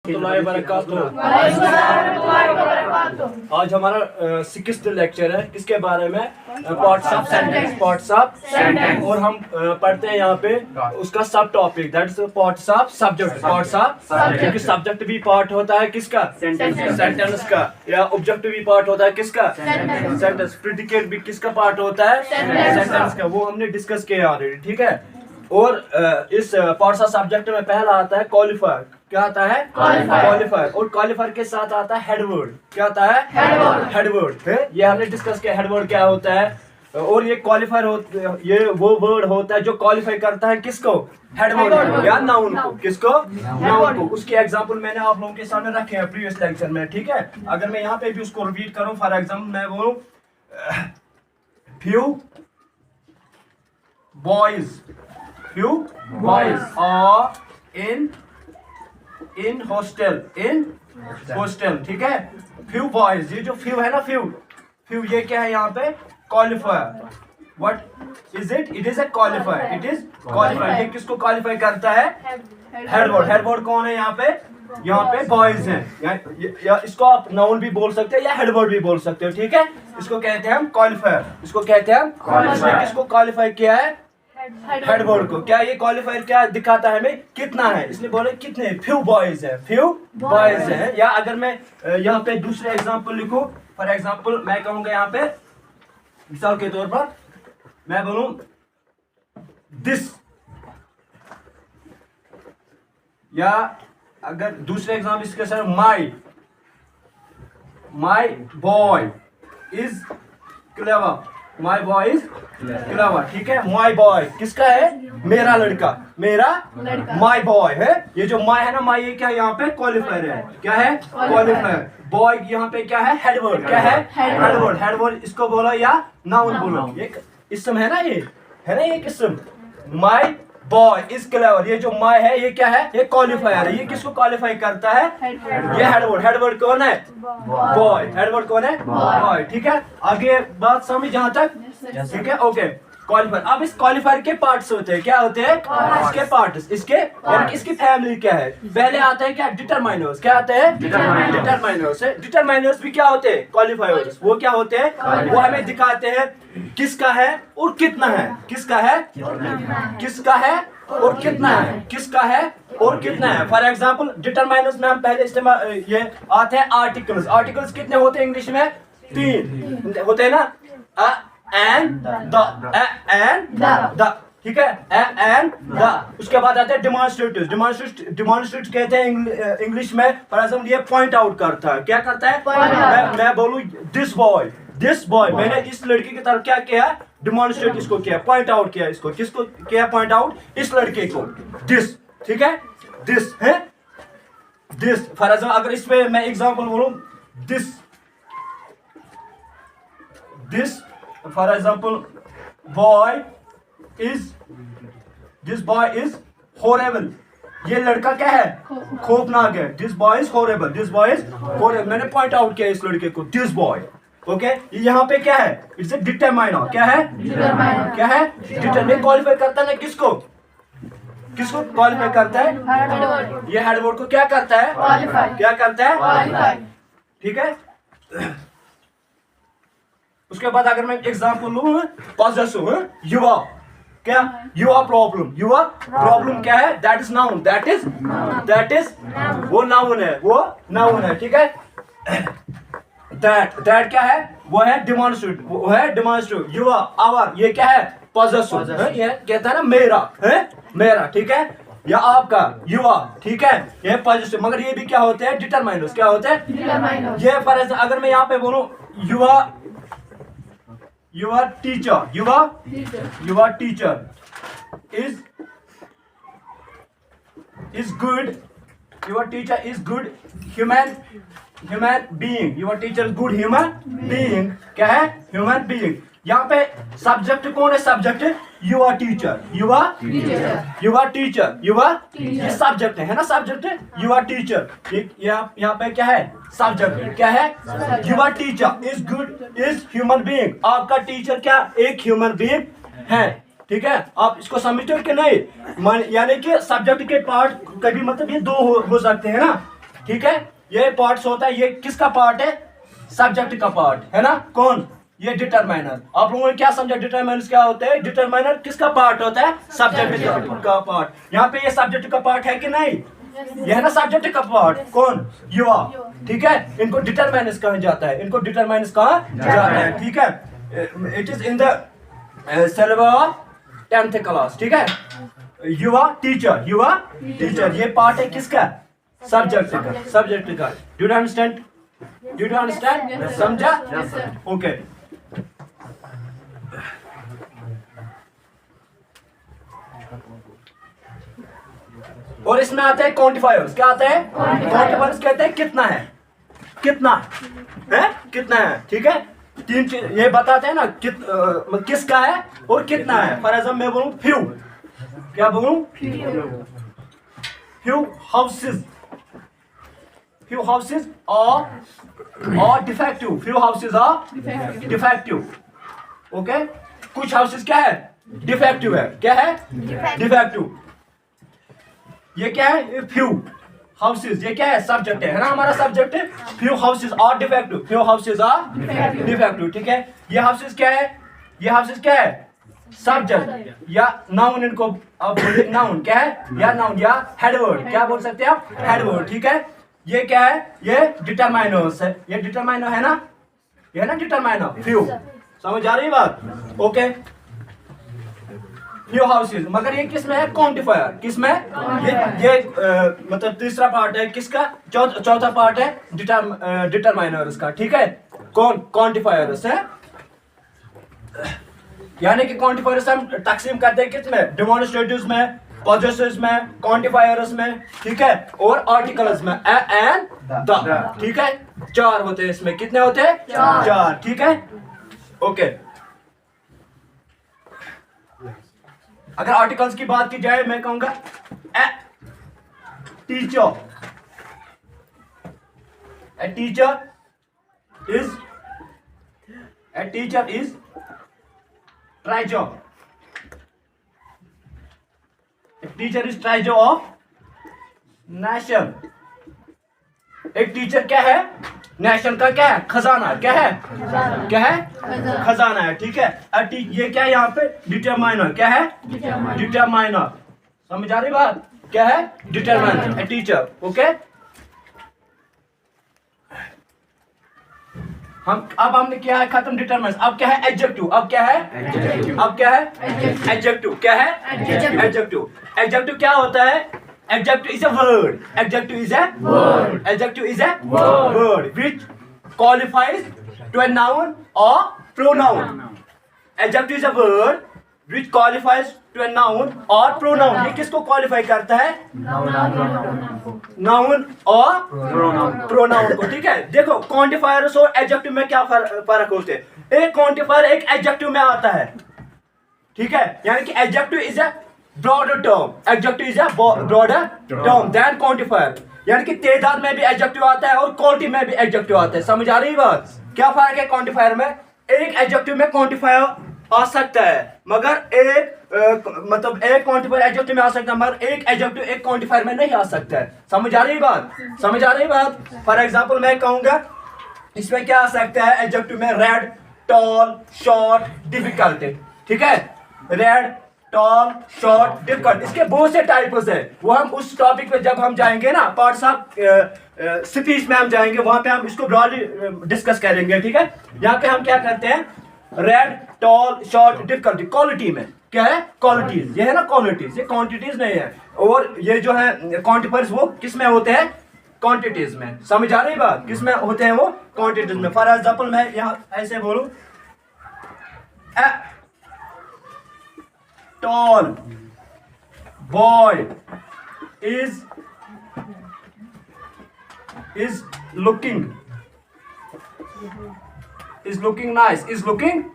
रहमतुल्लाहि व बरकातुहू। आज हमारा 6th लेक्चर है। किसके बारे में? Parts of sentence. Parts of sentence. और हम पढ़ते हैं यहाँ पे उसका सब topic, that's parts of subject. Parts of subject, क्योंकि सब्जेक्ट भी पार्ट होता है किसका? सेंटेंस का। या ऑब्जेक्ट भी पार्ट होता है किसका? सेंटेंस। प्रेडिकेट भी किसका पार्ट होता है? सेंटेंस का। वो हमने डिस्कस किया ऑलरेडी, ठीक है। और इस पार्ट्स ऑफ सब्जेक्ट में पहला आता है क्वालिफायर। क्या आता है? क्वालिफायर। और क्वालिफायर के साथ आता है हेडवर्ड। क्या आता है? हेडवर्ड। ये हमने डिस्कस किया हेडवर्ड क्या होता है। और ये क्वालिफायर ये वो वर्ड होता है जो क्वालिफाई करता है किसको? हेडवर्ड या नाउन को। किसको? नाउन को। उसके एग्जांपल मैंने आप लोगों के सामने रखे हैं प्रीवियस लेक्चर में, ठीक है। अगर मैं यहाँ पे भी उसको रिपीट करूं, फॉर एग्जांपल मैं बोलूं few boys are in hostel, ठीक है। few boys, ये जो few है ना, few ये क्या है यहाँ पे? Qualifier. What is it? It is a qualifier. It is qualifier. ये किसको क्वालिफाई करता है? हेडवर्ड कौन है यहाँ पे? यहाँ पे बॉयज हैं। या इसको आप नाउन भी बोल सकते हैं या हेडवर्ड भी बोल सकते हो, ठीक है। इसको कहते हैं हम क्वालिफायर। इसको कहते हैं हम किसको क्वालिफाई किया है? हेडवर्ड को। क्या ये क्वालिफायर क्या दिखाता है हमें? कितना है। इसलिए बोले कितने? फ्यू बॉयज है। या अगर मैं यहाँ पे दूसरे एग्जांपल लिखूं, फॉर एग्जांपल मैं कहूंगा यहाँ पे मिसाल के तौर पर मैं बोलूं दिस, या अगर दूसरे एग्जांपल इसके साथ माई बॉय इज क्लेवर, ठीक है। माई बॉय किसका है? मेरा लड़का। माई बॉय है। ये जो माई है ना, माई ये क्या है यहाँ पे? क्वालिफायर है। क्या है? क्वालिफायर। बॉय यहाँ पे क्या है? हेडवर्ड। क्या है? हेडवर्ड इसको बोलो या नाउन बोलो। एक इसम है ना, ये है ना एक इसम। माई बॉय इज क्लेवर, ये जो माई है ये क्या है? ये क्वालिफायर है। ये किसको क्वालिफाई करता है? ये हेडवर्ड कौन है? बॉय। हेडवर्ड कौन है? बॉय, ठीक है। आगे बात समझ जहां तक, ठीक है, ओके। क्वालिफायर। अब इस क्वालिफायर के पार्ट्स होते हैं। क्या होते हैं? इसके पार्ट्स। इसके यानी कि इसकी फैमिली क्या है? पहले आता है क्या? डिटरमाइनर्स। क्या आते हैं? डिटरमाइनर्स। डिटरमाइनर्स भी क्या होते हैं? क्वालिफायर्स। वो क्या होते हैं? वो हमें दिखाते हैं किसका है और कितना है। किसका है और कितना है। किसका है और कितना है। फॉर एग्जाम्पल डिटरमाइनर्स में हम पहले इस्तेमाल ये आते हैं आर्टिकल्स। आर्टिकल्स कितने होते हैं इंग्लिश में? 3 होते हैं ना। and the, ठीक है। and the। उसके बाद आते हैं डिमॉन्स्ट्रेटिव्स। डिमॉन्स्ट्रेटिव्स कहते हैं इंग्लिश में, फॉर एग्जाम्पल ये पॉइंट आउट करता है। क्या करता है? मैं बोलूं दिस बॉय, मैंने इस लड़के की तरफ क्या किया? डिमॉन्स्ट्रेट इसको किया, पॉइंट आउट किया। इसको किसको किया पॉइंट आउट? इस लड़के को। दिस, ठीक है। दिस है दिस। फॉर एग्जाम्पल अगर इसमें मैं एग्जाम्पल बोलूं this for example this boy is horrible. ये लड़का क्या है? खौफनाक है। This boy is horrible. मैंने पॉइंट आउट किया इस लड़के को, दिस बॉय, ओके। यहाँ पे क्या है? It's a determiner. क्या है? डिटरमाइनर क्वालिफाई करता है किसको क्वालिफाई करता है? ये हेडवर्ड को क्या करता है? क्या करता है? ठीक है। उसके बाद अगर मैं एग्जांपल लूं पॉसेसिव, युवा क्या? युवा प्रॉब्लम क्या है? That is noun. That is वो नाउन है, ठीक है। दैट क्या है? वो है डिमॉन्स्ट्रेट। युवा आवर, ये क्या है? पॉसेसिव। ये कहता है ना मेरा, ठीक है। या आपका युवा, ठीक है, ये पॉसेसिव। मगर ये भी क्या होते हैं? डिटरमाइनर्स। क्या होते हैं? ये फॉर एग्जाम्पल अगर मैं यहाँ पे बोलूं your teacher is good. Your teacher is good human being. Your teacher is good human being. क्या है? Human being। यहाँ पे सब्जेक्ट कौन है? सब्जेक्ट युवा टीचर। ये सब्जेक्ट है ना, सब्जेक्ट युवा टीचर। यहाँ पे क्या है? सब्जेक्ट क्या है? युवा teacher is good is human being. आपका टीचर क्या? एक ह्यूमन बीइंग है, ठीक है। आप इसको समझते हो कि नहीं? यानी कि सब्जेक्ट के पार्ट कभी मतलब ये दो हो सकते हैं ना। ठीक है, ये पार्ट्स होता है, ये किसका पार्ट है? सब्जेक्ट का पार्ट है ना। कौन? ये डिटरमाइनर। आप लोगों ने क्या समझा डिटरमाइनर्स क्या होते हैं? डिटरमाइनर किसका पार्ट होता है? सब्जेक्ट का पार्ट। यहाँ पे ये सब्जेक्ट का पार्ट है कि नहीं? ये है ना सब्जेक्ट का पार्ट। कौन? युवा। ठीक है, इनको डिटरमाइनर्स कहा जाता है, इनको डिटरमाइनर्स कहा जाता है। ठीक है, it is in the syllabus of 10th class. ठीक है, युवा टीचर, युवा टीचर, ये पार्ट है किसका? सब्जेक्ट का, सब्जेक्ट का। Do you understand? Do you understand? समझा? ओके। और इसमें आते हैं क्वांटिफायर्स। क्या आते हैं? क्वांटिफायर्स कहते हैं कितना है, कितना है, कितना है। ठीक है, तीन चीज ये बताते हैं ना, किसका है और कितना है। फॉर एग्जाम्पल मैं बोलूं फ्यू, क्या बोलूं? Few houses, few houses are defective, few houses are defective. Okay, कुछ हाउसेस क्या है? डिफेक्टिव है। क्या है? डिफेक्टिव। ये क्या है? फ्यू हाउसेस, ये क्या है? सब्जेक्ट है ना, हमारा सब्जेक्ट है। Few houses are defective, few houses are defective. ठीक है, ये हाउसेस क्या है? ये हाउसेस क्या है? सब्जेक्ट या नाउन, इनको आप बोलिए नाउन। क्या है? या नाउन या हेडवर्ड, क्या बोल सकते हैं आप? हेडवर्ड। ठीक है, ये क्या है? ये डिटरमाइनर्स है, ये डिटरमाइनर है ना, ये है ना डिटरमाइनर। फ्यू, समझ आ रही बात? Okay, few houses. मगर ये किसमें है? क्वांटिफायर। किसमें? ये मतलब तीसरा पार्ट है किसका? चौथा पार्ट है डिटरमाइनर्स का। ठीक है, कौन? क्वांटिफायर्स है। यानी कि क्वांटिफायर्स हम तकसीम करते हैं किसमें? डेमोन्स्ट्रेटिव्स में, पॉजेसिव्स में, क्वांटिफायर्स में, ठीक है, और आर्टिकल्स में, ए एंड द। ठीक है, चार होते हैं इसमें। कितने होते हैं? चार। ठीक है, ओके। अगर आर्टिकल्स की बात की जाए, मैं कहूंगा a teacher, a teacher is, a teacher is treasure, a teacher is treasure of nation। एक टीचर क्या है? नेशन का क्या है? खजाना। क्या है? क्या है? खजाना है। ठीक है, ये क्या है यहाँ पे? डिटरमाइनर। क्या है? डिटरमाइनर। समझ आ रही बात? क्या है? Determiner, a teacher. ओके, अब हमने किया है खत्म डिटरमाइनर्स। अब क्या है? एडजेक्टिव। अब क्या है? अब क्या है? एडजेक्टिव। क्या है? एडजेक्टिव। एडजेक्टिव क्या होता है? Adjective is a word, adjective is a word, adjective is a word which qualifies to a noun और pronoun. Adjective is a word which qualifies to a noun or pronoun। ये किसको qualify करता है? Noun और pronoun को। ठीक है, देखो क्वांटिफायर्स और एडजेक्टिव में क्या फर्क होते हैं। एक क्वांटिफायर एक एडजेक्टिव में आता है। ठीक है, यानी कि adjective is a broader term, adjective is a broader term than quantifier. यानी कि तादाद में भी एडजेक्टिव आता है और क्वांटिटी में भी एडजेक्टिव आता है। समझ आ रही बात? क्या फर्क है क्वांटिफायर में? एक एडजेक्टिव में क्वांटिफायर आ सकता है, मगर मतलब एक क्वांटिफायर एडजेक्टिव में आ सकता है, मगर एक एडजेक्टिव एक क्वांटिफायर में नहीं आ सकता है। समझ आ रही बात? समझ आ रही बात? फॉर एग्जांपल मैं कहूंगा इसमें क्या आ सकता है एडजेक्टिव में? Red, tall, short, difficult. ठीक है, रेड, टॉल, शॉर्ट, डिफिकल्ट, इसके बहुत से टाइप्स है। वो हम उस टॉपिक पे जब हम जाएंगे ना, पार्ट्स ऑफ स्पीच में हम जाएंगे, वहां पे हम इसको ब्रॉडली डिस्कस करेंगे। ठीक है, यहाँ पे हम क्या करते हैं? Red, tall, short, difficulty. Quality में क्या है? क्वालिटीज। ये है ना क्वालिटीज, ये क्वांटिटीज नहीं है। और ये जो है क्वांटिफायर्स वो किस में होते हैं? क्वांटिटीज में। समझ आ रही बात? किस में होते हैं वो? क्वांटिटीज में। फॉर एग्जांपल मैं यहाँ ऐसे बोलूं, a tall boy is looking nice, is looking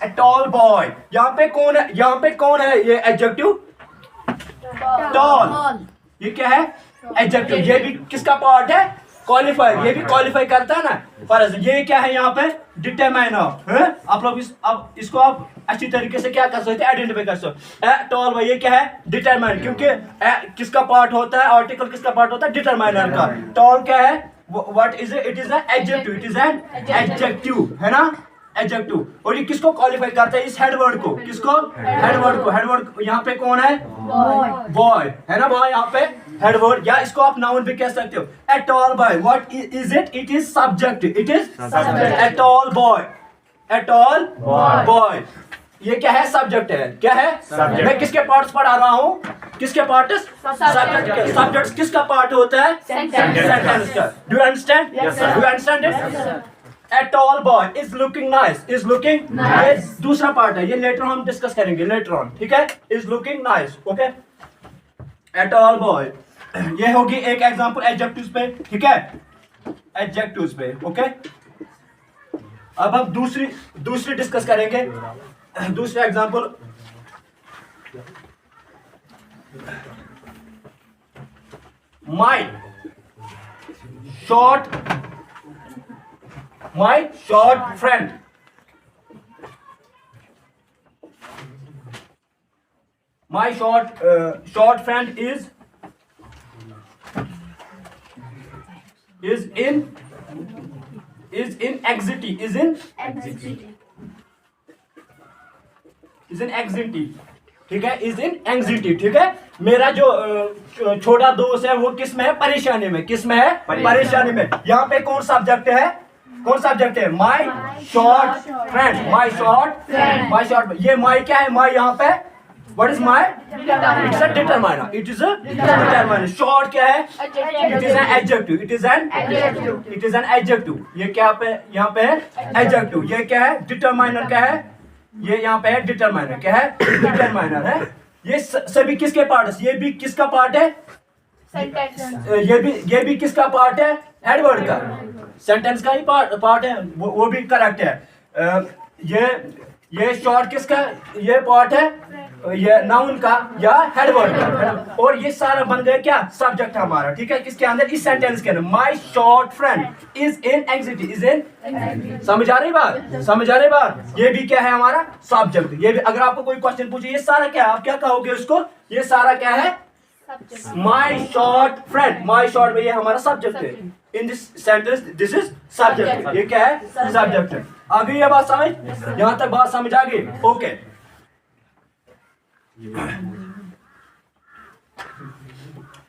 a tall boy। यहाँ पे कौन है? यहाँ पे कौन है? ये एडजेक्टिव टॉल। ये क्या है? एडजेक्टिव। ये भी किसका पार्ट है? क्वालिफायर, ये भी क्वालिफाई करता है ना। फॉर एग्जाम्पल ये क्या है यहाँ पे, डिटरमाइन ऑफ, आप लोग अब इसको आप अच्छी तरीके से क्या कर सकते हैं, आइडेंटिफाई कर सकते हैं। टॉल भाई ये क्या है, डिटरमाइन, क्योंकि किसका पार्ट होता है, आर्टिकल किसका पार्ट होता है, डिटरमाइनर का। टॉल क्या है, what is it, is an adjective, it is an adjective, है ना, एडजेक्टिव। और ये किसको क्वालिफाई करता है, इस हेडवर्ड को, किसको, हेडवर्ड को। हेडवर्ड यहाँ पे कौन है, बॉय, है ना बॉय यहाँ पे हेडवर्ड, या इसको आप नाउन भी कह सकते हो। A tall boy, what is it, it is subject, it is a tall boy, a tall boy, ये क्या है, सब्जेक्ट है, क्या है, मैं किसके पार्ट्स पढ़ा रहा हूँ, किसके पार्ट्स, सब्जेक्ट के। सब्जेक्ट किसका पार्ट होता है, सेंटेंस का। Do you understand, do you understand it. A tall boy is looking nice, is looking nice, दूसरा पार्ट है, ये लेटर हम डिस्कस करेंगे लेटर ऑन, ठीक है, is looking nice, okay. A tall boy, ये होगी एक एग्जांपल एडजेक्टिव्स पे, ठीक है, एडजेक्टिव्स पे, ओके। अब हम दूसरी डिस्कस करेंगे, दूसरा example, my short friend, my short friend is in anxiety, is in anxiety, ठीक है, is in anxiety, ठीक है। मेरा जो छोटा दोस्त है वो किस में है, परेशानी में, किस में है, परेशानी में। यहाँ पे कौन सब्जेक्ट है, कौन सब्जेक्ट है, माई शॉर्ट फ्रेंड, माई शॉर्ट, ये माई क्या है, माई यहाँ पे what is my, it's a determiner, it is a determiner. Short क्या है, it is an adjective, it is an adjective, ये क्या पे यहाँ पे है, एडजेक्टिव। ये क्या है, डिटरमाइनर क्या है, ये यहाँ पे है डिटरमाइनर, क्या है, डिटरमाइनर है। ये सभी किसके पार्ट है, ये भी किसका पार्ट है, ये भी किसका पार्ट है, हेडवर्ड का, सेंटेंस का ही पार्ट है, वो भी करेक्ट है। ये शॉर्ट किसका, ये पार्ट है, ये नाउन का या हेडवर्ड का, और ये सारा बन गया क्या, सब्जेक्ट हमारा, ठीक है, किसके अंदर, इस सेंटेंस के अंदर। My short friend is in anxiety, is in, समझ आ रही बात, समझ आ रही बात। ये भी क्या है हमारा सब्जेक्ट, ये भी अगर आपको कोई क्वेश्चन पूछे ये सारा क्या है, आप क्या कहोगे उसको, ये सारा क्या है, my short friend, my short में ये हमारा सब्जेक्ट है, in this sentence this is subject, ये क्या है, सब्जेक्ट है। आ गई ये बात समझ, यहां तक बात समझ आ गई, ओके।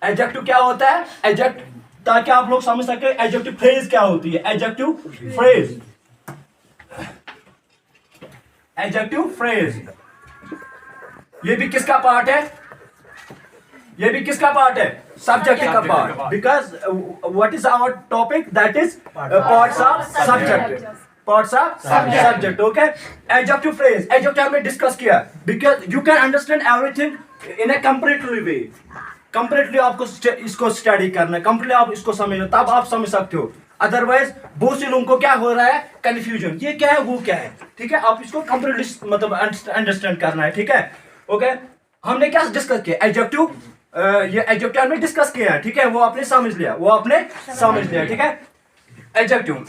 एडजेक्टिव क्या होता है, एडजेक्ट, ताकि आप लोग समझ सके एडजेक्टिव फ्रेज क्या होती है, एडजेक्टिव फ्रेज, एडजेक्टिव फ्रेज, ये भी किसका पार्ट है, ये भी किसका पार्ट है, सब्जेक्ट का part, because what is our topic, that is parts of subject, parts of subject, okay. Adjective phrase, adjective हमने डिस्कस किया, because you can understand everything in a completely way, completely आपको इसको study करना है, completely आप इसको समझना, तब आप समझ सकते हो। अदरवाइज बहुत से लोगों को क्या हो रहा है, कंफ्यूजन, ये क्या है वो क्या है, ठीक है, आप इसको कंप्लीटली मतलब अंडरस्टैंड करना है, ठीक है, ओके। हमने क्या डिस्कस किया, एडजेक्टिव, ये एडजेक्टिव हमने डिस्कस किया है, ठीक है, वो आपने समझ लिया, वो आपने समझ लिया, ठीक है, एडजेक्टिव।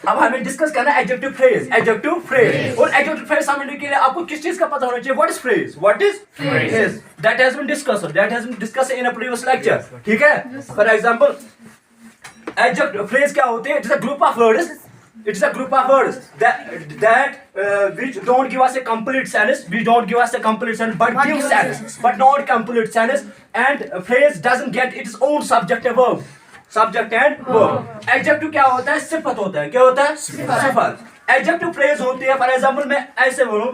अब हमें डिस्कस करना है एडजेक्टिव फ्रेज, एडजेक्टिव फ्रेज, और एडजेक्टिव फ्रेज समझने के लिए आपको किस चीज का पता होना चाहिए, what is phrase, what is phrase, that has been discussed in a previous lecture, ठीक है। फॉर एग्जांपल एडजेक्टिव फ्रेज क्या होते हैं, it is a group of words, it's a group of words that which don't give us a complete sentence, but give sentence, but not complete sentence, and phrase doesn't get its own subject and verb, subject and verb। adjective क्या होता है, सिफत होता है, क्या होता है, सिफत। adjective phrase होती है, फॉर एग्जाम्पल मैं ऐसे बोलूं,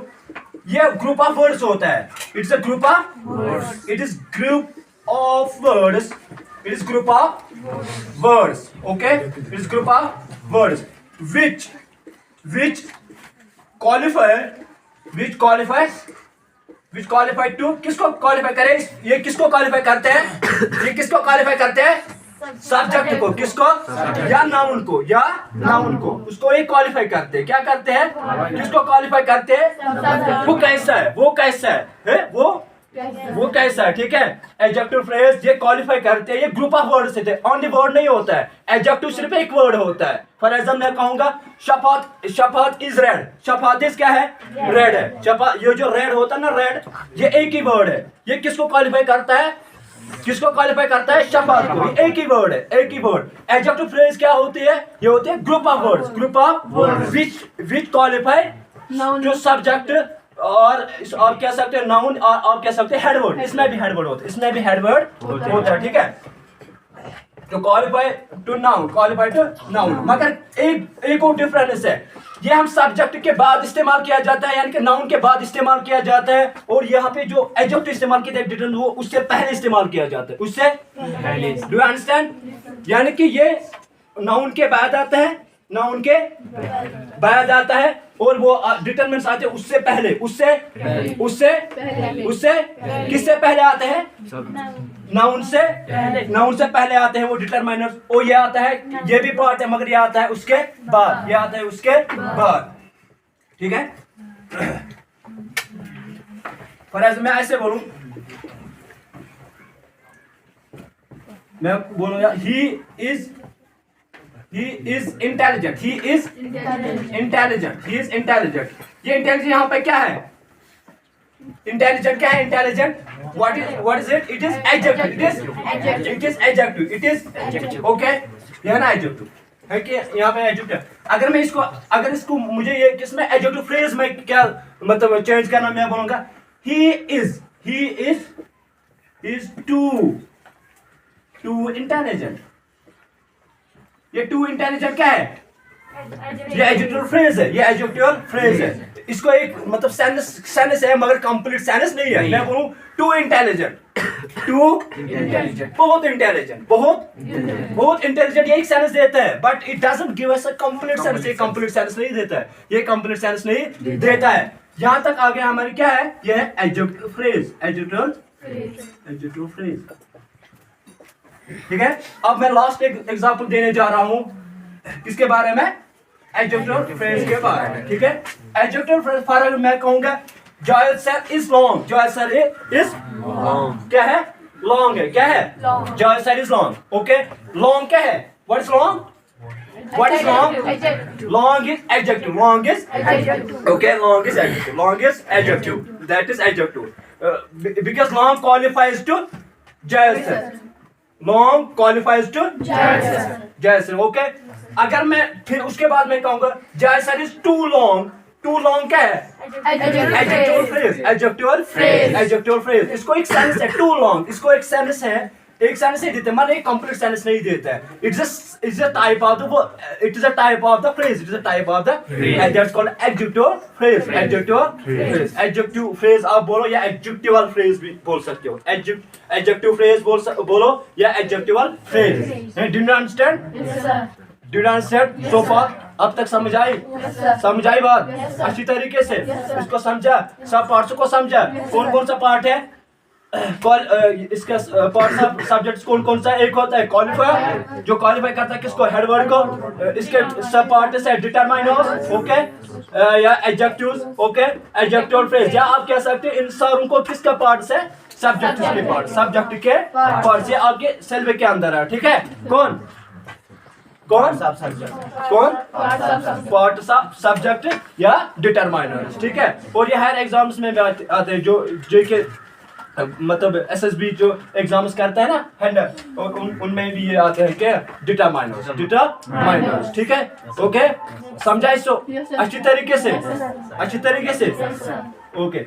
ये ग्रुप ऑफ वर्ड्स होता है, it's a group of words, it is group of words, it is group of words, okay, it is group of words which qualify to, किसको qualify करे, ये किसको क्वालिफाई करते हैं, ये किसको क्वालिफाई करते हैं, सब्जेक्ट को, किसको, या नाउन को, या नाउन को, उसको ये क्वालिफाई करते हैं, क्या करते हैं, किसको क्वालिफाई करते हैं, वो कैसा है, वो कैसा है, वो वो कैसा है, ठीक है। एडजेक्टिव फ्रेज ये क्वालिफाई करते हैं, ये ग्रुप ऑफ वर्ड से थे, ओनली वर्ड नहीं होता है। एडजेक्टिव सिर्फ एक वर्ड होता है। फॉर एग्जाम्पल मैं कहूंगा Shafat is red, Shafat is क्या है, रेड है। ये जो रेड होता है ना, रेड, ये एक ही वर्ड है। ये किसको क्वालिफाई करता है, किसको क्वालिफाई करता है, शफात को। ये एक ही वर्ड है, एक ही वर्ड। एडजेक्टिव फ्रेज क्या होती है, ये होती है group of words, group of words which qualify to subject, और आप कह सकते हैं नाउन, और आप कह सकते हैं हेडवर्ड। इसमें भी हेडवर्ड होता है, इसमें भी हेडवर्ड होता है, ठीक है। तो qualify to noun, qualify to noun, मगर एक और डिफरेंस है। ये हम सब्जेक्ट के बाद इस्तेमाल किया जाता है, यानी कि नाउन के बाद इस्तेमाल किया जाता है। और यहाँ पे जो एडजेक्टिव इस्तेमाल किया जाता है वो उससे पहले इस्तेमाल किया जाता है, उससे पहले। Do you understand? यानी कि ये नाउन के बाद आता है, नाउन के बाद आता है, और वो डिटरमिनेंट्स आते हैं उससे पहले, उससे किससे पहले आते हैं, नाउन से पहले आते हैं वो डिटरमिनर्स। और ये आता है, ये भी पार्ट है, मगर ये आता है उसके बाद, ये आता है उसके बाद, ठीक है। फॉर एग्जाम्पल मैं ऐसे बोलूं, मैं बोलूंगा he is intelligent, he is intelligent। ये इंटेलिजेंट यहाँ पे क्या है, इंटेलिजेंट क्या है, intelligent what is it? It is adjective, it is adjective, okay। यह ना adjective है कि यहाँ पे adjective। अगर इसको मुझे ये किसमें adjective phrase में क्या मतलब चेंज करना, मैं बोलूंगा he is too intelligent। ये टू इंटेलिजेंट क्या है, ये एडजेक्टिव फ्रेज है, ये एडजेक्टिव फ्रेज है। इसको एक मतलब सेंस है, मगर कंप्लीट सेंस नहीं है। मैं बोलूं टू इंटेलिजेंट, बहुत इंटेलिजेंट, ये एक सेंस देता है, but it doesn't give us a complete sense. ये कंप्लीट सेंस नहीं देता है, ये कंप्लीट सेंस नहीं देता है। यहां तक आगे हमारी क्या है, ये है एडजेक्टिव फ्रेज, एडजेक्टिव फ्रेज, ठीक है। अब मैं लास्ट एक एग्जांपल देने जा रहा हूं, किसके बारे में, एडजेक्टिव फ्रेज के बारे में, ठीक है। एडजेक्टिव फ्रेज फॉर एग्जांपल मैं कहूंगा Joel sir is long, Joel sir is क्या है, लॉन्ग है, क्या है, Joel sir is long, okay. Long क्या है, what is long, what is long, long is adjective, okay, long is adjective, that is adjective, because long qualifies to jaiser, long qualifies to jaiser, okay। अगर मैं फिर उसके बाद मैं कहूंगा jaiser is too long क्या है, adjective phrase, इसको एक सेंस है, too long, इसको एक सेंस है, एक सेंस ही देते हैं, मतलब एक कंप्लीट सेंस नहीं देता है। It's a type of the phrase, it is a type of the and that's called adjective phrase, adjective phrase आप बोलो या adjectival phrase भी बोल सकते हो, adjective phrase बोलो या adjectival phrase। Do you understand? Do you understand so far? अब तक समझ आई बात अच्छी तरीके से, इसको समझा, सब पार्ट्स को समझा, कौन सा पार्ट है, इसका पार्ट सब्जेक्ट्स कौन सा, एक होता है क्वालिफायर, जो क्वालिफाई करता है किसको, हेडवर्ड को। इसके सब पार्ट्स है डिटरमाइनर्स, ओके, या एडजेक्टिव्स, ओके, एडजेक्टिव फ्रेज, या आप कह सकते हैं इन सारों को किसका पार्ट्स है, सब्जेक्ट के पार्ट, सब्जेक्ट के पार्ट्स, ये आपके सिलेबस के अंदर है, ठीक है। कौन पार्ट सब्जेक्ट या डिटरमाइनर्स, ठीक है। और ये हर एग्जाम्स में आते हैं, जो के मतलब एसएसबी जो एग्जाम्स करता है ना हैंडल, और उनमें भी ये आते हैं क्या, डिटरमाइनर्स, ठीक है, ओके। समझा इसको अच्छी तरीके से, ओके।